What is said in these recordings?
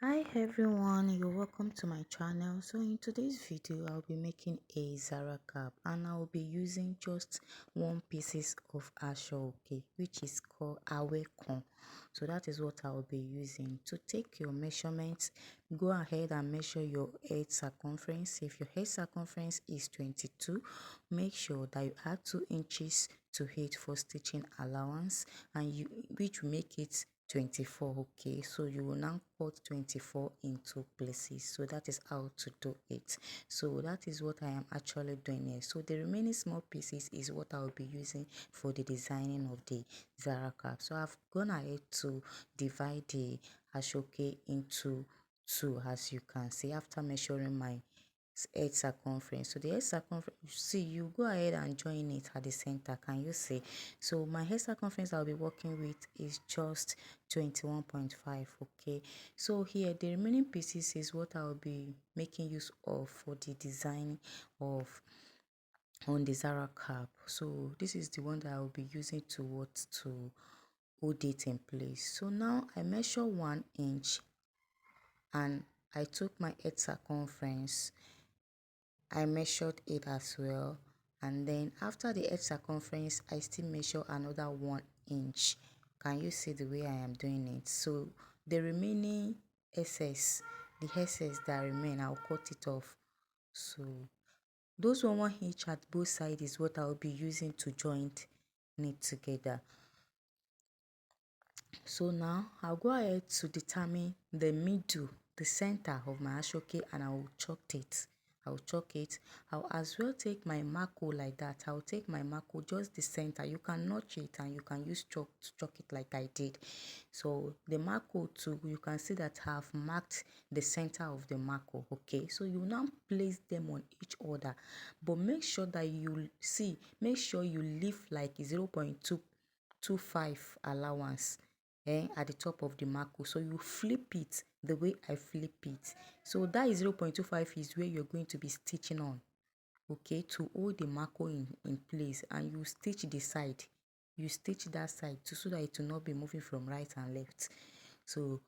Hi everyone, you're welcome to my channel. So in today's video I'll be making a Zara cap and I'll be using just one pieces of asooke, which is called awekon. So that is what I'll be using. To take your measurements, go ahead and measure your head circumference. If your head circumference is 22, make sure that you add 2 inches to it for stitching allowance, and which will make it 24. Okay, so you will now cut 24 into places. So that is how to do it. So that is what I am actually doing here. So the remaining small pieces is what I will be using for the designing of the Zara cap. So I've gone ahead to divide the asooke into two, as you can see, after measuring my head circumference. So the head circumference, see, you go ahead and join it at the center. Can you see? So my head circumference I'll be working with is just 21.5. Okay, so here the remaining pieces is what I'll be making use of for the design of on the Zara cap. So this is the one that I'll be using to hold it in place. So now I measure 1 inch and I took my head circumference, I measured it as well, and then after the head circumference I still measure another 1 inch. Can you see the way I am doing it? So the remaining excess, the excess that remain, I'll cut it off. So those 1 inch at both sides is what I'll be using to join it together. So now I'll go ahead to determine the middle, the center of my asooke, and I will chalk it. I'll chalk it. I'll as well take my marco like that. I'll take my marco, just the center. You can notch it and you can use chalk to chalk it like I did. So the marco too, you can see that I've marked the center of the marco. Okay, so you now place them on each other, but make sure that you see, make sure you leave like 0.225 allowance at the top of the marco. So you flip it the way I flip it. So that is 0.25 is where you're going to be stitching on, okay, to hold the marco in place, and you stitch the side. You stitch that side too, so that it will not be moving from right and left. So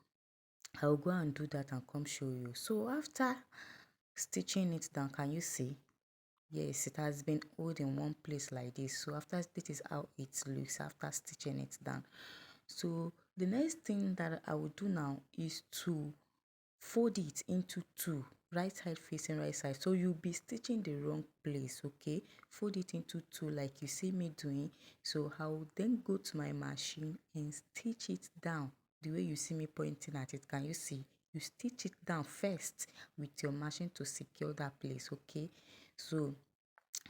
I'll go and do that and come show you. So after stitching it down, can you see? Yes, it has been held in one place like this. So after, this is how it looks after stitching it down. So the next thing that I will do now is to fold it into two, right side facing right side. So you'll be stitching the wrong place. Okay, fold it into two like you see me doing. So I will then go to my machine and stitch it down the way you see me pointing at it. Can you see? You stitch it down first with your machine to secure that place. Okay, so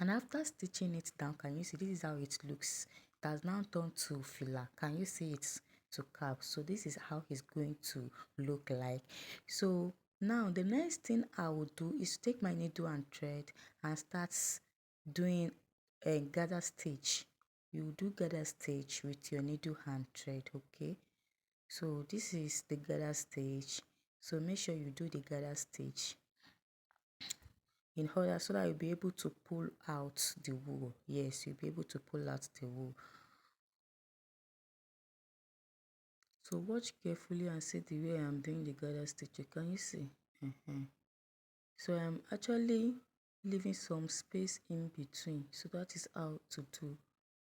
and after stitching it down, can you see, this is how it looks? It has now turned to filler. Can you see it to cap? So this is how it's going to look like. So now the next thing I will do is take my needle and thread and start doing a gather stitch. You do gather stitch with your needle and thread. Okay, so this is the gather stitch. So make sure you do the gather stitch in order so that you'll be able to pull out the wool. Yes, you'll be able to pull out the wool. So watch carefully and see the way I'm doing the gather stitch. Can you see? So I'm actually leaving some space in between. So that is how to do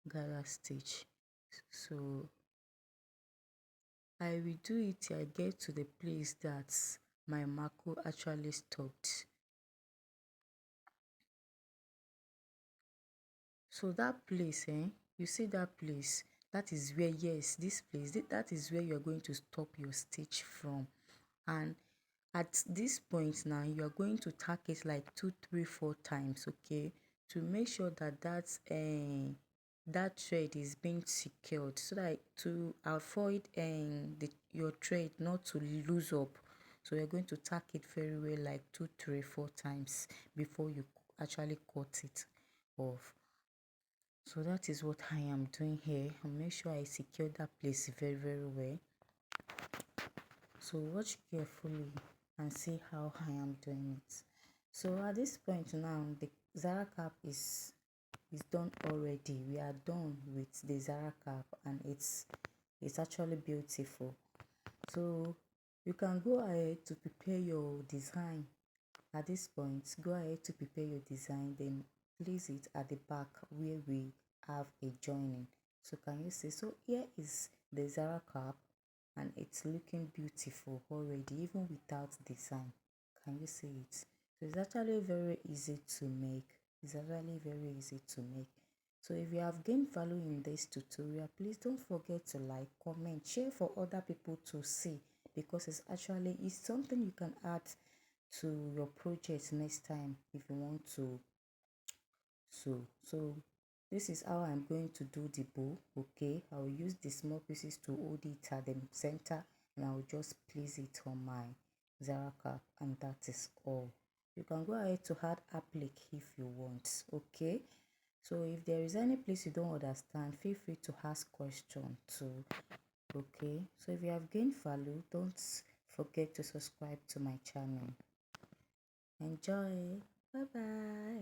gather stitch. So I will do it till I get to the place that my marco actually stopped. So that place, you see that place, that is where, yes, this place, that is where you're going to stop your stitch from. And at this point now, you are going to tack it like 2, 3, 4 times, okay, to make sure that that thread is being secured, so that to avoid your thread not to lose up. So you're going to tack it very well, like 2, 3, 4 times before you actually cut it off. So that is what I am doing here, and make sure I secure that place very, very well. So watch carefully and see how I am doing it. So at this point now, the Zara cap is done already. We are done with the Zara cap, and it's actually beautiful. So You can go ahead to prepare your design. At this point, go ahead to prepare your design, then place it at the back where we have a joining. So can you see? So here is the Zara cap, and it's looking beautiful already even without design. Can you see it? So it's actually very easy to make. It's actually very easy to make. So if you have gained value in this tutorial, please don't forget to like, comment, share for other people to see, because it's something you can add to your project next time if you want to. So this is how I'm going to do the bow. Okay, I will use the small pieces to hold it at the center, and I will just place it on my Zara cap, and that is all. You can go ahead to add applique if you want. Okay, so if there is any place you don't understand, feel free to ask question too. Okay, so if you have gained value, don't forget to subscribe to my channel. Enjoy. Bye bye.